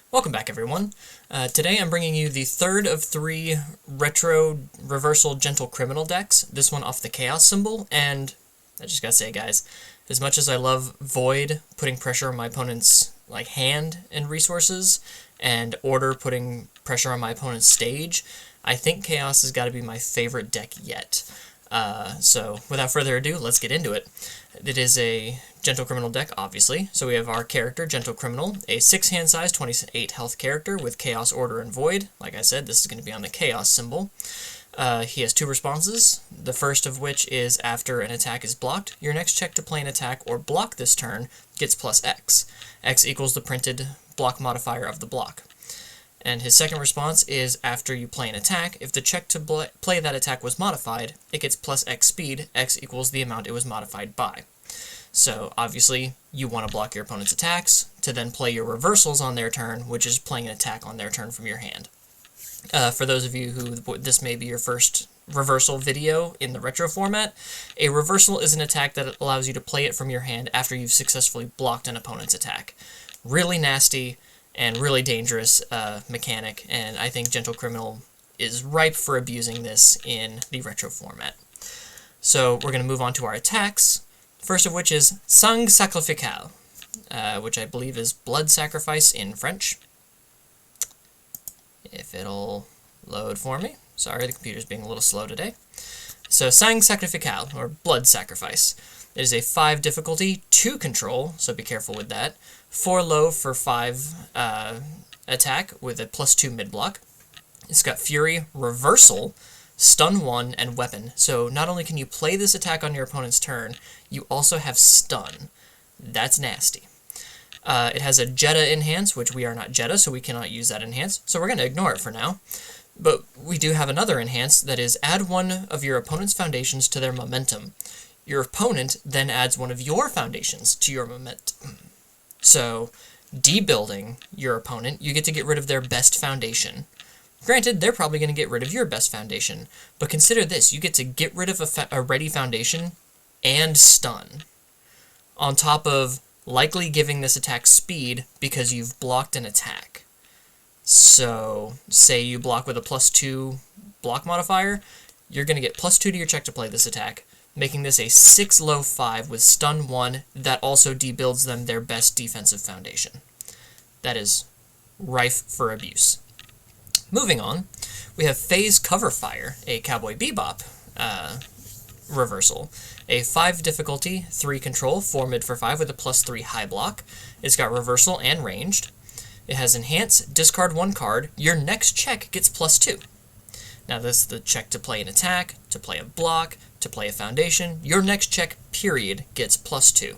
Welcome back, everyone. Today I'm bringing you the third of three retro reversal gentle criminal decks. This one off the chaos symbol, and I just gotta say, guys, as much as I love Void putting pressure on my opponent's hand and resources, and Order putting pressure on my opponent's stage, I think Chaos has got to be my favorite deck yet. So without further ado, let's get into it. It is a Gentle Criminal deck, obviously. So we have our character, Gentle Criminal, a 6 hand size, 28 health character with Chaos, Order, and Void. Like I said, this is going to be on the Chaos symbol. He has 2 responses, the first of which is after an attack is blocked, your next check to play an attack or block this turn gets plus X. X equals the printed block modifier of the block. And his second response is after you play an attack, if the check to play that attack was modified, it gets plus X speed, X equals the amount it was modified by. So obviously you want to block your opponent's attacks to then play your reversals on their turn, which is playing an attack on their turn from your hand. For those of you who this may be your first reversal video in the retro format, a reversal is an attack that allows you to play it from your hand after you've successfully blocked an opponent's attack. Really nasty and really dangerous mechanic, and I think Gentle Criminal is ripe for abusing this in the retro format. So we're going to move on to our attacks, first of which is Sang Sacrifical, which I believe is blood sacrifice in French. If it'll load for me. Sorry, the computer's being a little slow today. So Sang Sacrifical, or blood sacrifice. It is a 5 difficulty, 2 control, so be careful with that. 4 low for 5 attack with a +2 mid block. It's got Fury, Reversal, Stun 1, and Weapon. So not only can you play this attack on your opponent's turn, you also have Stun. That's nasty. It has a Jetta enhance, which we are not Jetta, so we cannot use that enhance, so we're going to ignore it for now. But we do have another enhance that is add 1 of your opponent's foundations to their momentum. Your opponent then adds 1 of your foundations to your momentum. So, debuilding your opponent, you get to get rid of their best foundation. Granted, they're probably going to get rid of your best foundation, but consider this, you get to get rid of a ready foundation and stun, on top of likely giving this attack speed because you've blocked an attack. So, say you block with a +2 block modifier, you're going to get +2 to your check to play this attack, making this a 6 low 5 with stun 1 that also debuilds them their best defensive foundation. That is rife for abuse. Moving on, we have Phase Cover Fire, a Cowboy Bebop reversal. A 5 difficulty, 3 control, 4 mid for 5 with a +3 high block. It's got reversal and ranged. It has enhance, discard 1 card, your next check gets +2. Now this is the check to play an attack, to play a block, to play a foundation. Your next check, period, gets +2.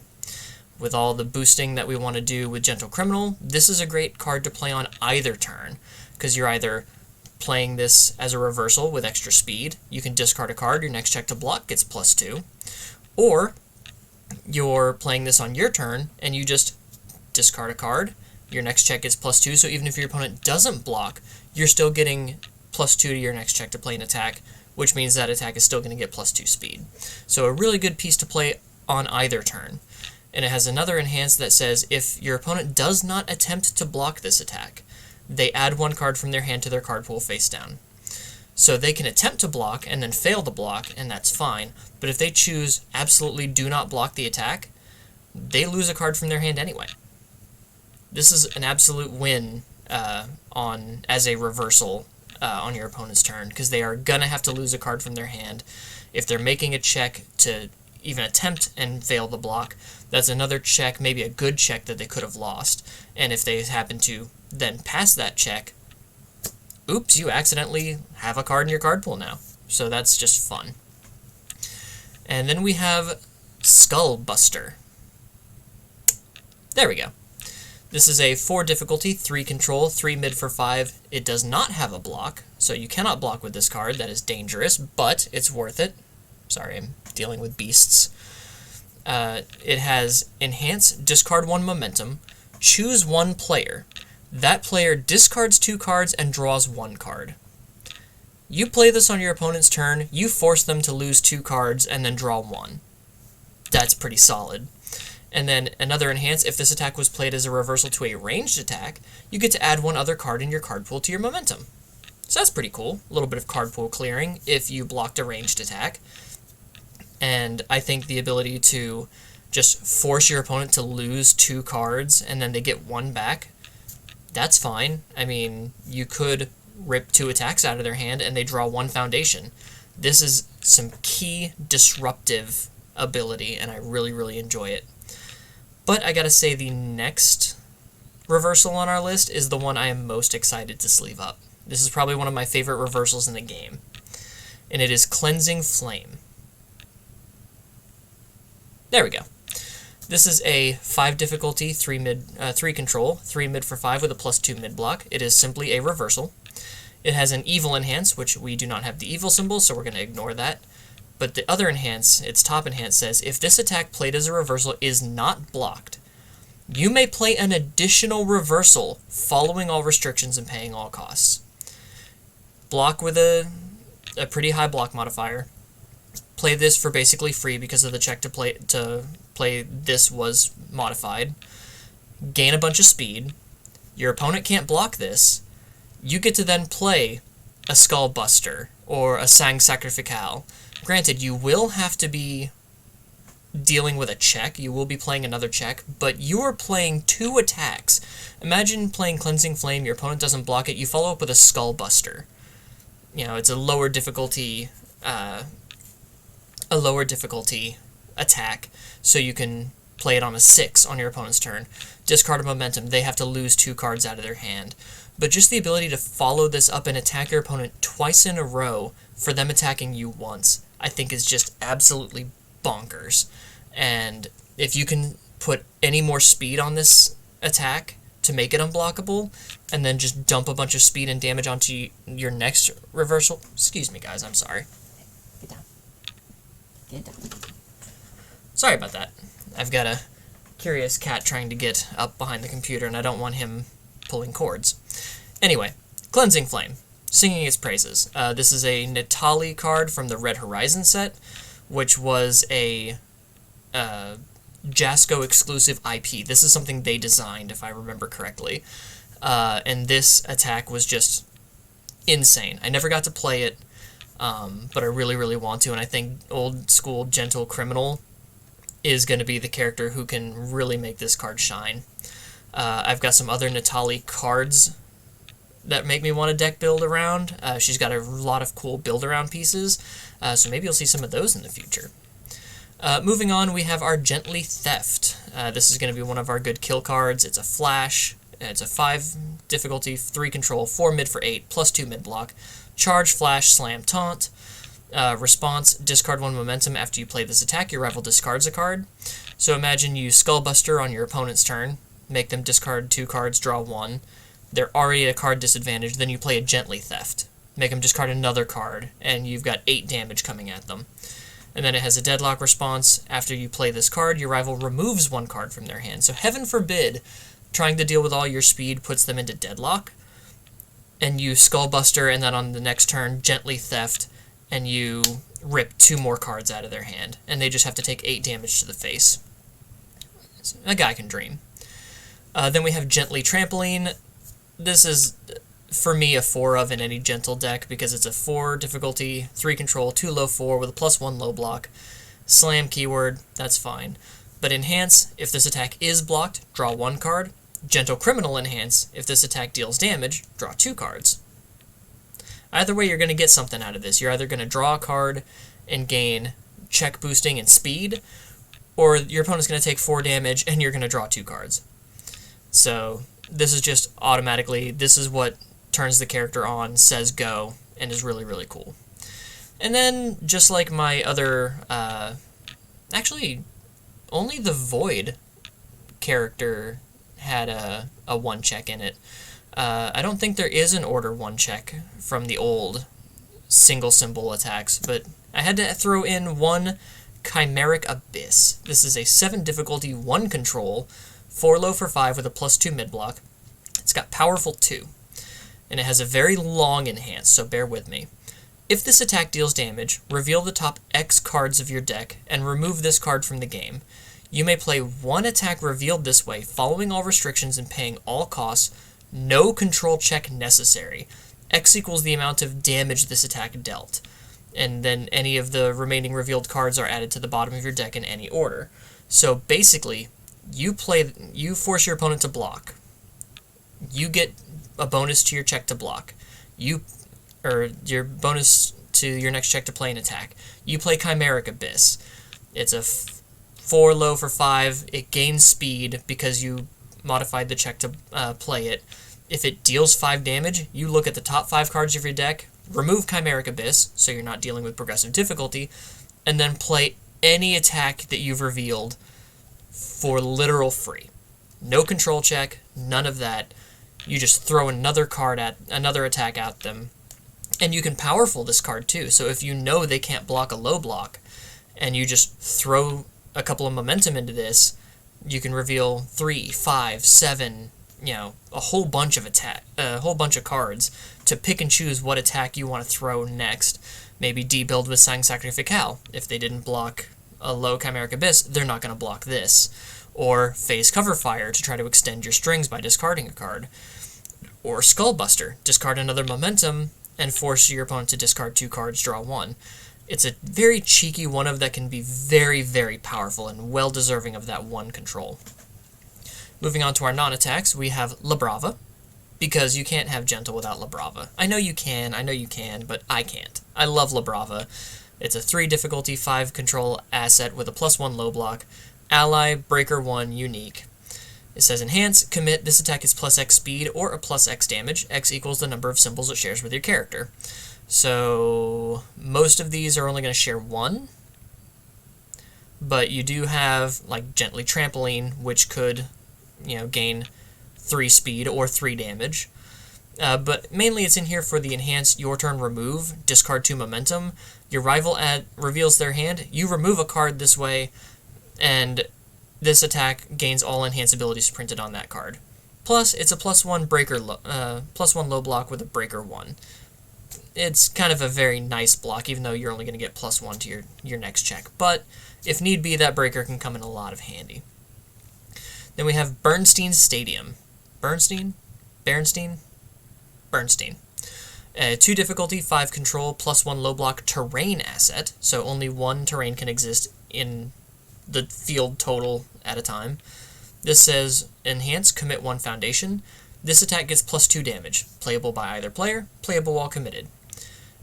With all the boosting that we want to do with Gentle Criminal, this is a great card to play on either turn, because you're either playing this as a reversal with extra speed, you can discard a card, your next check to block gets +2, or you're playing this on your turn, and you just discard a card, your next check gets +2, so even if your opponent doesn't block, you're still getting +2 to your next check to play an attack, which means that attack is still going to get +2 speed. So a really good piece to play on either turn. And it has another enhance that says if your opponent does not attempt to block this attack, they add 1 card from their hand to their card pool face down. So they can attempt to block and then fail to block, and that's fine. But if they choose absolutely do not block the attack, they lose a card from their hand anyway. This is an absolute win as a reversal on your opponent's turn, because they are going to have to lose a card from their hand. If they're making a check to even attempt and fail the block, that's another check, maybe a good check that they could have lost. And if they happen to then pass that check, oops, you accidentally have a card in your card pool now. So that's just fun. And then we have Skull Buster. There we go. This is a 4 difficulty, 3 control, 3 mid for 5. It does not have a block, so you cannot block with this card. That is dangerous, but it's worth it. Sorry, I'm dealing with beasts. It has enhance, discard 1 momentum, choose 1 player. That player discards 2 cards and draws 1 card. You play this on your opponent's turn, you force them to lose 2 cards and then draw 1. That's pretty solid. And then another enhance, if this attack was played as a reversal to a ranged attack, you get to add one other card in your card pool to your momentum. So that's pretty cool. A little bit of card pool clearing if you blocked a ranged attack. And I think the ability to just force your opponent to lose 2 cards and then they get 1 back, that's fine. I mean, you could rip 2 attacks out of their hand and they draw 1 foundation. This is some key disruptive ability, and I really, really enjoy it. But I gotta say, the next reversal on our list is the one I am most excited to sleeve up. This is probably one of my favorite reversals in the game, and it is Cleansing Flame. There we go. This is a 5 difficulty, 3 control, 3 mid for 5 with a +2 mid block. It is simply a reversal. It has an evil enhance, which we do not have the evil symbol, so we're going to ignore that. But the other enhance, its top enhance, says, if this attack played as a reversal is not blocked, you may play an additional reversal following all restrictions and paying all costs. Block with a pretty high block modifier. Play this for basically free because of the check to play this was modified. Gain a bunch of speed. Your opponent can't block this. You get to then play a Skullbuster or a Sang Sacrificale. Granted, you will have to be dealing with a check. You will be playing another check, but you are playing 2 attacks. Imagine playing Cleansing Flame, your opponent doesn't block it, you follow up with a Skullbuster. You know, it's a lower difficulty attack, so you can play it on a 6 on your opponent's turn. Discard a momentum, they have to lose 2 cards out of their hand. But just the ability to follow this up and attack your opponent twice in a row for them attacking you once, I think is just absolutely bonkers. And if you can put any more speed on this attack to make it unblockable, and then just dump a bunch of speed and damage onto your next reversal... Excuse me, guys, I'm sorry. Get down. Get down. Sorry about that. I've got a curious cat trying to get up behind the computer, and I don't want him pulling cords. Anyway, Cleansing Flame. Singing its praises. This is a Natali card from the Red Horizon set, which was a Jasco exclusive IP. This is something they designed, if I remember correctly. And this attack was just insane. I never got to play it, but I really, really want to, and I think old school Gentle Criminal is going to be the character who can really make this card shine. I've got some other Natali cards that make me want to deck build around. She's got a lot of cool build around pieces, so maybe you'll see some of those in the future. Moving on, we have our Gently Theft. This is going to be one of our good kill cards. It's a flash. It's a 5 difficulty, 3 control, 4 mid for 8, +2 mid block. Charge, flash, slam, taunt. Response, discard 1 momentum after you play this attack. Your rival discards a card. So imagine you Skullbuster on your opponent's turn, make them discard 2 cards, draw 1. They're already at a card disadvantage, then you play a Gently Theft. Make them discard another card, and you've got 8 damage coming at them. And then it has a deadlock response. After you play this card, your rival removes 1 card from their hand. So heaven forbid, trying to deal with all your speed puts them into deadlock, and you Skullbuster, and then on the next turn, Gently Theft, and you rip 2 more cards out of their hand, and they just have to take 8 damage to the face. So a guy can dream. Then we have Gently Trampoline. This is, for me, a 4 of in any Gentle deck, because it's a 4 difficulty, 3 control, 2 low 4 with a +1 low block. Slam keyword, that's fine. But Enhance, if this attack is blocked, draw 1 card. Gentle Criminal Enhance, if this attack deals damage, draw 2 cards. Either way, you're going to get something out of this. You're either going to draw a card and gain check boosting and speed, or your opponent's going to take 4 damage and you're going to draw 2 cards. So this is just automatically, this is what turns the character on, says go, and is really, really cool. And then, just like my other, actually, only the Void character had a 1 check in it. I don't think there is an order 1 check from the old single symbol attacks, but I had to throw in 1 Chimeric Abyss. This is a 7 difficulty, 1 control, 4 low for 5 with a +2 mid block. It's got Powerful 2, and it has a very long enhance, so bear with me. If this attack deals damage, reveal the top X cards of your deck and remove this card from the game. You may play one attack revealed this way, following all restrictions and paying all costs, no control check necessary. X equals the amount of damage this attack dealt. And then any of the remaining revealed cards are added to the bottom of your deck in any order. So basically, you force your opponent to block. You get a bonus to your check to block. Your bonus to your next check to play an attack. You play Chimeric Abyss. It's a 4 low for 5. It gains speed because you modified the check to play it. If it deals 5 damage, you look at the top 5 cards of your deck, remove Chimeric Abyss, so you're not dealing with progressive difficulty, and then play any attack that you've revealed for literal free. No control check, none of that. You just throw another attack at them. And you can powerful this card too, so if you know they can't block a low block, and you just throw a couple of momentum into this, you can reveal 3, 5, 7, a whole bunch of cards to pick and choose what attack you want to throw next. Maybe debuild with Sang Sacrifical. If they didn't block a low Chimeric Abyss, they're not going to block this. Or Phase Cover Fire to try to extend your strings by discarding a card. Or Skullbuster. Discard another momentum and force your opponent to discard 2 cards, draw 1. It's a very cheeky one-of that can be very, very powerful and well-deserving of that 1 control. Moving on to our non-attacks, we have La Brava, because you can't have Gentle without La Brava. I know you can, but I can't. I love La Brava. It's a 3 difficulty, 5 control asset with a +1 low block, ally, breaker 1, unique. It says enhance, commit, this attack is +X speed or a +X damage. X equals the number of symbols it shares with your character. So most of these are only going to share 1, but you do have like Gently Trampoline, which could gain 3 speed or 3 damage. But mainly it's in here for the enhance, your turn remove, discard 2 momentum. Your rival reveals their hand, you remove a card this way, and this attack gains all enhance abilities printed on that card. Plus, it's a +1 low block with a breaker 1. It's kind of a very nice block, even though you're only going to get +1 to your next check. But if need be, that breaker can come in a lot of handy. Then we have Bernstein's Stadium. Bernstein? 2 difficulty, 5 control, +1 low block terrain asset. So only 1 terrain can exist in the field total at a time. This says enhance, commit 1 foundation. This attack gets +2 damage, playable by either player, playable while committed.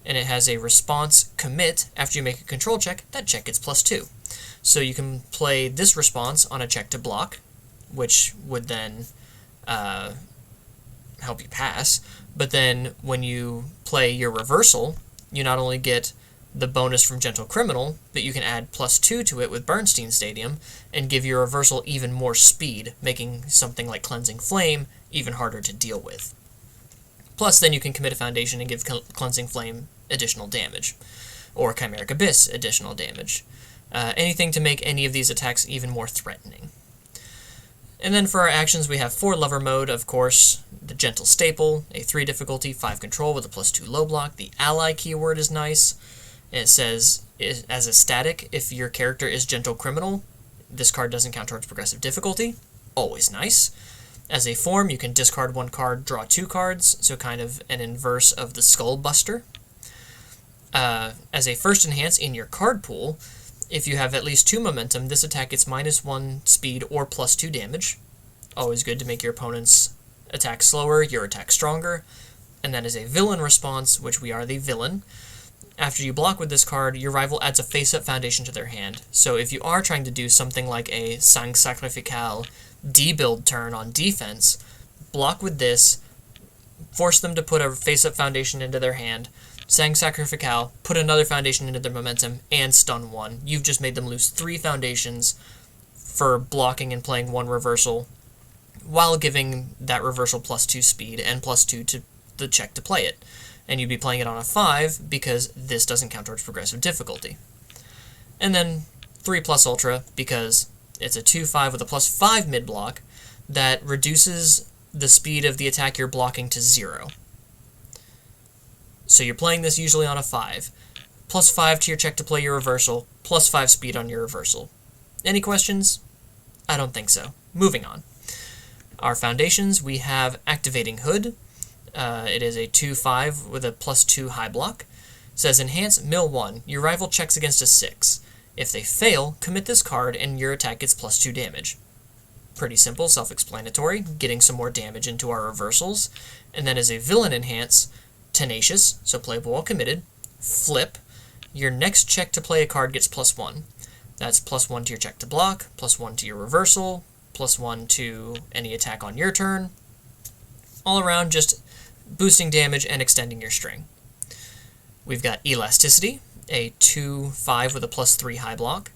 And it has a response commit. After you make a control check, that check gets +2. So you can play this response on a check to block, which would then help you pass. But then when you play your reversal, you not only get the bonus from Gentle Criminal, but you can add +2 to it with Bernstein Stadium and give your reversal even more speed, making something like Cleansing Flame even harder to deal with. Plus, then you can commit a foundation and give Cleansing Flame additional damage, or Chimeric Abyss additional damage. Anything to make any of these attacks even more threatening. And then for our actions, we have 4 Lover Mode, of course, the Gentle Staple, a 3 difficulty, 5 control with a +2 low block. The Ally keyword is nice. It says, as a static, if your character is Gentle Criminal, this card doesn't count towards progressive difficulty. Always nice. As a form, you can discard 1 card, draw 2 cards, so kind of an inverse of the Skullbuster. As a first enhance in your card pool, if you have at least 2 momentum, this attack gets -1 speed or +2 damage. Always good to make your opponent's attack slower, your attack stronger. And then as a villain response, which we are the villain, after you block with this card, your rival adds a face-up foundation to their hand. So if you are trying to do something like a Sang Sacrifical debuild turn on defense, block with this, force them to put a face-up foundation into their hand, Sang Sacrifical, put another foundation into their momentum, and stun 1. You've just made them lose 3 foundations for blocking and playing 1 reversal, while giving that reversal +2 speed and +2 to the check to play it. And you'd be playing it on a 5 because this doesn't count towards progressive difficulty. And then 3+ Ultra because it's a 2/5 with a +5 mid-block that reduces the speed of the attack you're blocking to 0. So you're playing this usually on a 5. +5 to your check to play your reversal, +5 speed on your reversal. Any questions? I don't think so. Moving on. Our foundations, we have Activating Hood. It is a 2/5 with a +2 high block. It says Enhance Mill 1. Your rival checks against a 6. If they fail, commit this card and your attack gets +2 damage. Pretty simple, self-explanatory, getting some more damage into our reversals. And then as a villain enhance, Tenacious, so playable while committed. Flip. Your next check to play a card gets +1. That's +1 to your check to block, +1 to your reversal, +1 to any attack on your turn. All around, just boosting damage and extending your string. We've got Elasticity, a 2/5 with a +3 high block.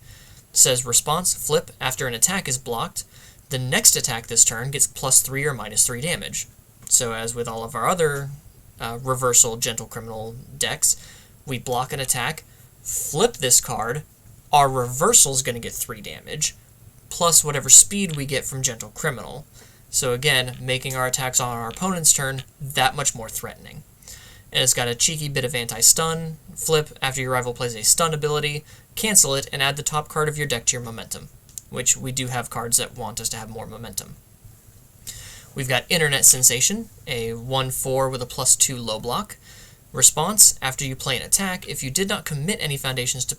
It says Response, flip, after an attack is blocked, the next attack this turn gets +3 or -3 damage. So as with all of our other reversal Gentle Criminal decks, we block an attack, flip this card, our reversal is going to get 3 damage, plus whatever speed we get from Gentle Criminal. So again, making our attacks on our opponent's turn that much more threatening. And it's got a cheeky bit of anti-stun. Flip, after your rival plays a stun ability, cancel it, and add the top card of your deck to your momentum, which we do have cards that want us to have more momentum. We've got Internet Sensation, a 1/4 with a +2 low block. Response, after you play an attack, if you did not commit any foundations to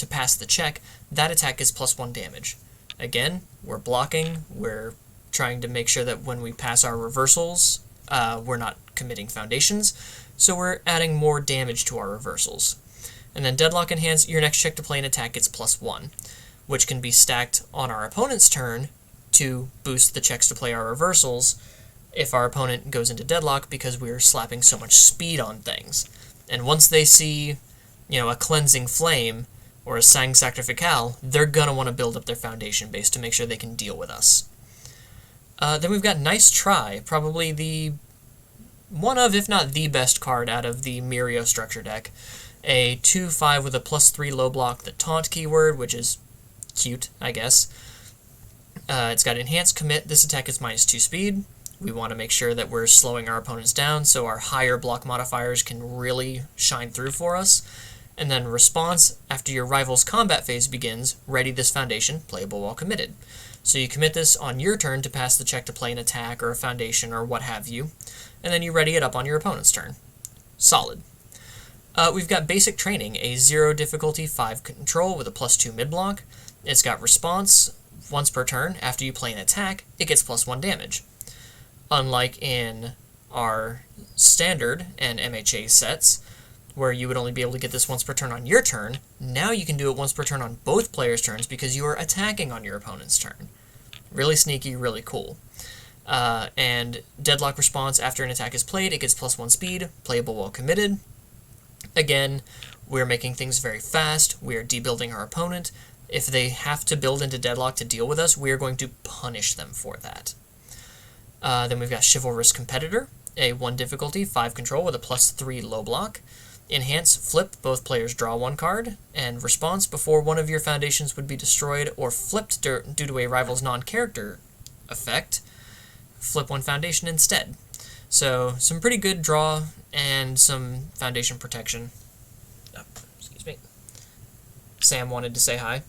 pass the check, that attack is +1 damage. Again, we're blocking, we're trying to make sure that when we pass our reversals, we're not committing foundations, so we're adding more damage to our reversals. And then Deadlock Enhance, your next check to play an attack gets +1, which can be stacked on our opponent's turn to boost the checks to play our reversals if our opponent goes into deadlock because we're slapping so much speed on things. And once they see, a Cleansing Flame or a Sang Sacrifical, they're going to want to build up their foundation base to make sure they can deal with us. Then we've got Nice Try, probably the one of, if not the best card out of the Mirio structure deck. A 2/5 with a +3 low block, the Taunt keyword, which is cute, I guess. It's got Enhanced Commit. This attack is -2 speed. We want to make sure that we're slowing our opponents down so our higher block modifiers can really shine through for us. And then Response, after your rival's combat phase begins, ready this foundation, playable while committed. So you commit this on your turn to pass the check to play an attack or a foundation or what have you, and then you ready it up on your opponent's turn. Solid. We've got Basic Training, a 0 difficulty 5 control with a +2 mid block. It's got Response. Once per turn, after you play an attack, it gets +1 damage. Unlike in our Standard and MHA sets, where you would only be able to get this once per turn on your turn, now you can do it once per turn on both players' turns because you are attacking on your opponent's turn. Really sneaky, really cool. And Deadlock Response, after an attack is played, it gets +1 speed, playable while committed. Again, we're making things very fast, we are debuilding our opponent. If they have to build into deadlock to deal with us, we are going to punish them for that. Then we've got Chivalrous Competitor, a 1 difficulty, 5 control with a +3 low block. Enhance, flip, both players draw 1 card, and Response, before one of your foundations would be destroyed or flipped due to a rival's non-character effect, flip 1 foundation instead. So, some pretty good draw and some foundation protection. Oh, excuse me. Sam wanted to say hi.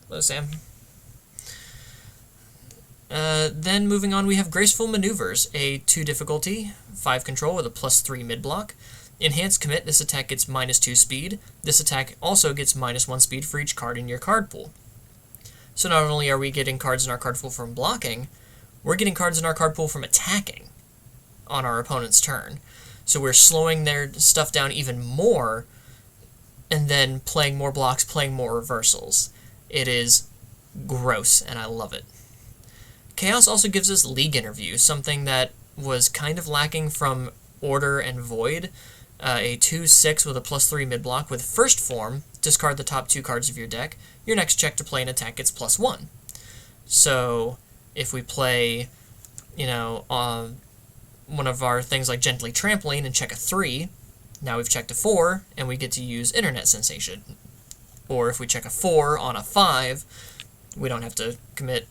Hello, Sam. Then moving on, we have Graceful Maneuvers, a 2 difficulty, 5 control with a +3 mid block. Enhanced Commit, this attack gets -2 speed. This attack also gets -1 speed for each card in your card pool. So not only are we getting cards in our card pool from blocking, we're getting cards in our card pool from attacking on our opponent's turn. So we're slowing their stuff down even more, and then playing more blocks, playing more reversals. It is gross, and I love it. Chaos also gives us League Interview, something that was kind of lacking from Order and Void. A 2/6 with a +3 mid block with First Form, discard the top 2 cards of your deck. Your next check to play an attack gets +1. So if we play, one of our things like Gently Trampling and check a 3, now we've checked a 4, and we get to use Internet Sensation. Or if we check a 4 on a 5, we don't have to commit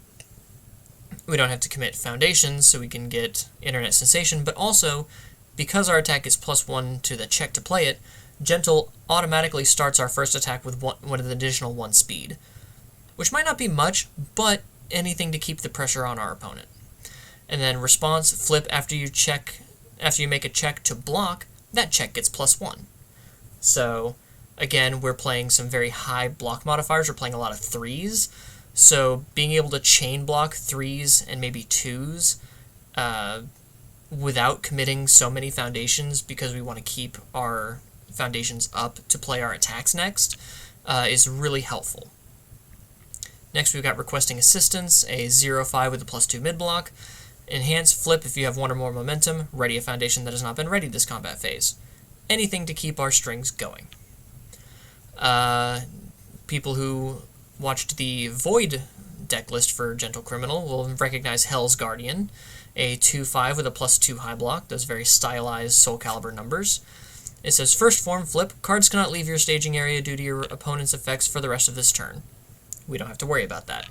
foundations, so we can get Internet Sensation, but also, because our attack is +1 to the check to play it, Gentle automatically starts our first attack with one additional 1 speed. Which might not be much, but anything to keep the pressure on our opponent. And then response, flip after you make a check to block, that check gets +1. So again, we're playing some very high block modifiers. We're playing a lot of 3s. So being able to chain block 3s and maybe 2s without committing so many foundations, because we want to keep our foundations up to play our attacks next, is really helpful. Next, we've got requesting assistance, a 0-5 with a +2 mid block. Enhance, flip if you have 1 or more momentum. Ready a foundation that has not been ready this combat phase. Anything to keep our strings going. People who watched the Void deck list for Gentle Criminal will recognize Hell's Guardian, a 2-5 with a +2 high block, those very stylized Soul Calibur numbers. It says, first form, flip, cards cannot leave your staging area due to your opponent's effects for the rest of this turn. We don't have to worry about that.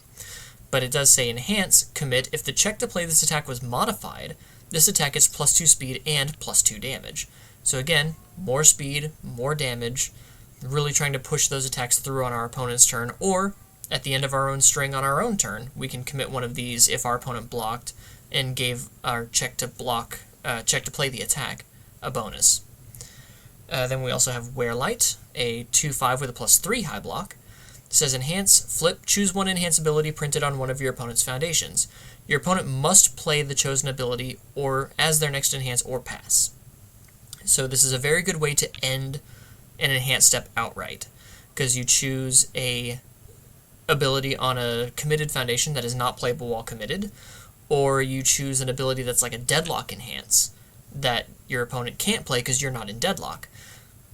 But it does say enhance, commit, if the check to play this attack was modified, this attack gets +2 speed and +2 damage. So again, more speed, more damage, really trying to push those attacks through on our opponent's turn, or at the end of our own string on our own turn, we can commit one of these if our opponent blocked and gave our check to play the attack a bonus. Then we also have Wear Light, a 2-5 with a +3 high block. It says enhance, flip, choose one enhance ability printed on one of your opponent's foundations. Your opponent must play the chosen ability or as their next enhance or pass. So this is a very good way to end an enhance step outright, because you choose a ability on a committed foundation that is not playable while committed, or you choose an ability that's like a deadlock enhance that your opponent can't play because you're not in deadlock.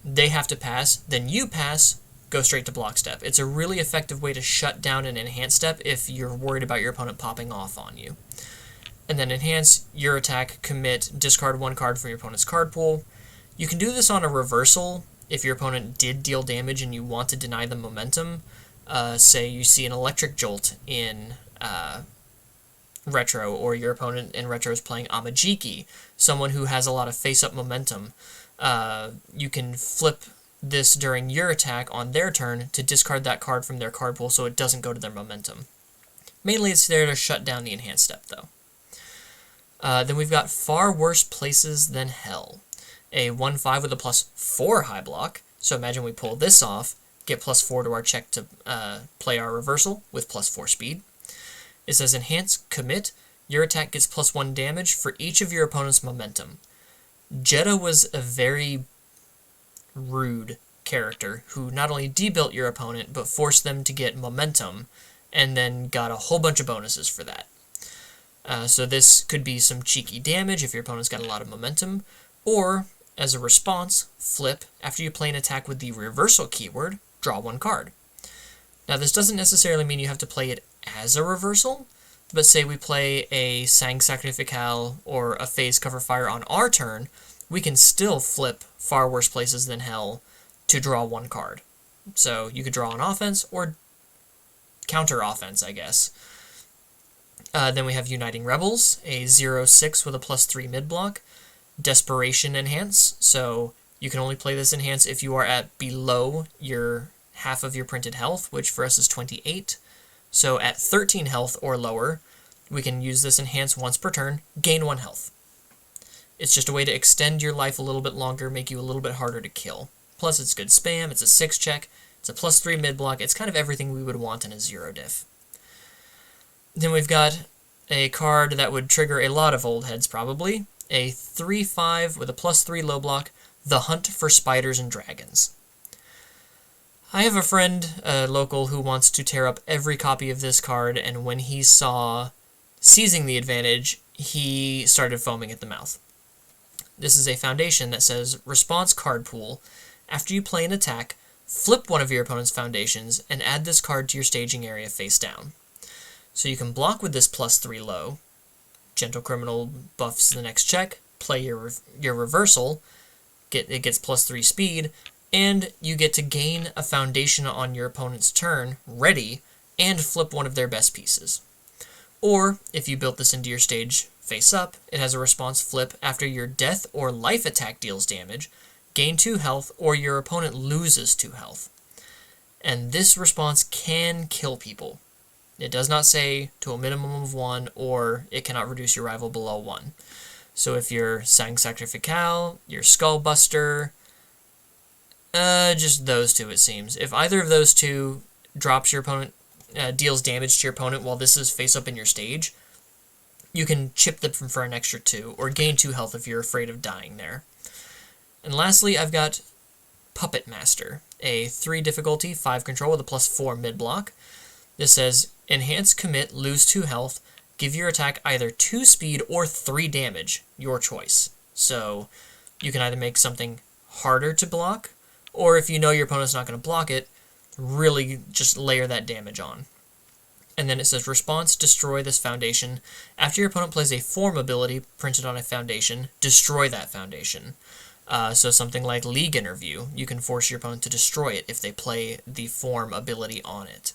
They have to pass, then you pass, go straight to block step. It's a really effective way to shut down an enhance step if you're worried about your opponent popping off on you. And then enhance your attack, commit, discard 1 card from your opponent's card pool. You can do this on a reversal if your opponent did deal damage and you want to deny them momentum. Say you see an electric jolt in Retro, or your opponent in Retro is playing Amajiki, someone who has a lot of face-up momentum. You can flip this during your attack on their turn to discard that card from their card pool so it doesn't go to their momentum. Mainly it's there to shut down the enhance step, though. Then we've got Far Worse Places Than Hell, a 1-5 with a +4 high block. So imagine we pull this off, get +4 to our check to play our reversal with +4 speed. It says enhance, commit, your attack gets +1 damage for each of your opponent's momentum. Jeddah was a very rude character who not only debuilt your opponent, but forced them to get momentum, and then got a whole bunch of bonuses for that. So this could be some cheeky damage if your opponent's got a lot of momentum, or, as a response, flip, after you play an attack with the reversal keyword, draw 1 card. Now this doesn't necessarily mean you have to play it as a reversal, but say we play a Sang Sacrifical or a Phase Cover Fire on our turn, we can still flip Far Worse Places Than Hell to draw 1 card. So you could draw on offense or counter offense, I guess. Then we have Uniting Rebels, a 0-6 with a +3 mid block. Desperation Enhance, so you can only play this enhance if you are at below your half of your printed health, which for us is 28. So at 13 health or lower, we can use this enhance once per turn, gain 1 health. It's just a way to extend your life a little bit longer, make you a little bit harder to kill. Plus it's good spam, it's a 6 check, it's a +3 mid block, it's kind of everything we would want in a 0 diff. Then we've got a card that would trigger a lot of old heads probably, a 3-5 with a +3 low block, The Hunt for Spiders and Dragons. I have a friend, local, who wants to tear up every copy of this card, and when he saw Seizing the Advantage, he started foaming at the mouth. This is a foundation that says, response card pool. After you play an attack, flip one of your opponent's foundations, and add this card to your staging area face down. So you can block with this +3 low. Gentle Criminal buffs the next check, play your reversal, it gets +3 speed, and you get to gain a foundation on your opponent's turn, ready, and flip one of their best pieces. Or, if you built this into your stage face up, it has a response flip after your death or life attack deals damage, gain 2 health, or your opponent loses 2 health. And this response can kill people. It does not say to a minimum of 1 or it cannot reduce your rival below 1. So if you're Sang Sacrifical, your Skullbuster, just those two it seems. If either of those two drops your opponent, deals damage to your opponent while this is face up in your stage, you can chip them for an extra 2, or gain 2 health if you're afraid of dying there. And lastly, I've got Puppet Master, a 3 difficulty, 5 control with a +4 mid-block. This says, enhance commit, lose 2 health, give your attack either 2 speed or 3 damage, your choice. So you can either make something harder to block, or if you know your opponent's not going to block it, really just layer that damage on. And then it says, response, destroy this foundation. After your opponent plays a form ability printed on a foundation, destroy that foundation. So something like League Interview, you can force your opponent to destroy it if they play the form ability on it.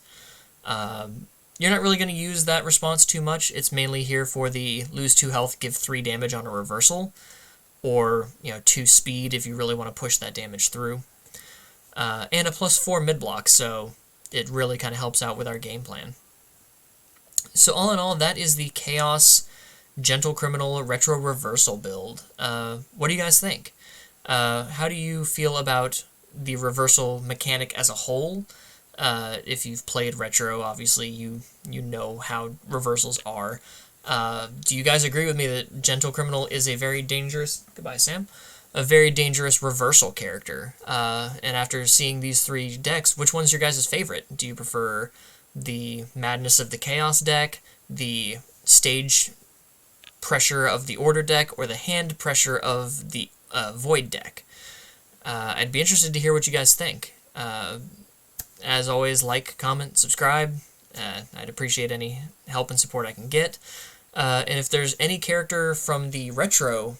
You're not really going to use that response too much. It's mainly here for the lose 2 health, give 3 damage on a reversal, or 2 speed if you really want to push that damage through. And a +4 mid-block, so it really kind of helps out with our game plan. So all in all, that is the Chaos Gentle Criminal Retro Reversal build. What do you guys think? How do you feel about the reversal mechanic as a whole? If you've played Retro, obviously you know how reversals are. Do you guys agree with me that Gentle Criminal is a very dangerous... Goodbye, Sam. A very dangerous reversal character. And after seeing these 3 decks, which one's your guys' favorite? Do you prefer the Madness of the Chaos deck, the Stage Pressure of the Order deck, or the Hand Pressure of the Void deck? I'd be interested to hear what you guys think. As always, like, comment, subscribe. I'd appreciate any help and support I can get. And if there's any character from the Retro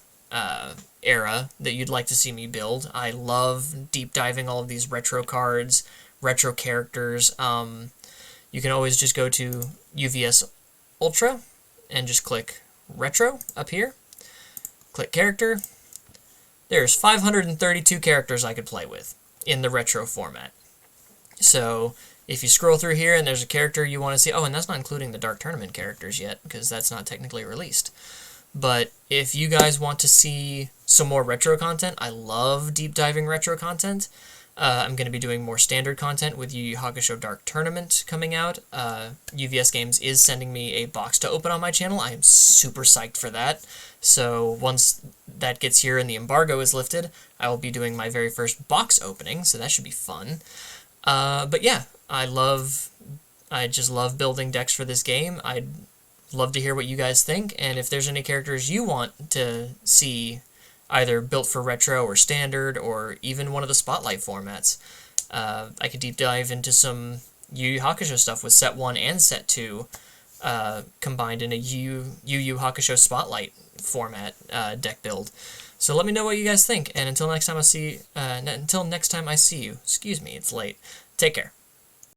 era that you'd like to see me build, I love deep diving all of these retro cards, retro characters. You can always just go to UVS Ultra and just click Retro up here. Click Character. There's 532 characters I could play with in the retro format. So if you scroll through here and there's a character you want to see, oh, and that's not including the Dark Tournament characters yet, because that's not technically released. But if you guys want to see some more retro content, I love deep diving retro content. I'm going to be doing more standard content with Yu Yu Hakusho Dark Tournament coming out. UVS Games is sending me a box to open on my channel. I am super psyched for that. So once that gets here and the embargo is lifted, I will be doing my very first box opening, so that should be fun. But yeah, I just love building decks for this game. I'd love to hear what you guys think, and if there's any characters you want to see either built for retro or standard or even one of the spotlight formats, I could deep dive into some Yu Yu Hakusho stuff with set 1 and set 2 combined in a Yu Yu Hakusho spotlight format deck build. So let me know what you guys think, and until next time I see you, excuse me, it's late. Take care.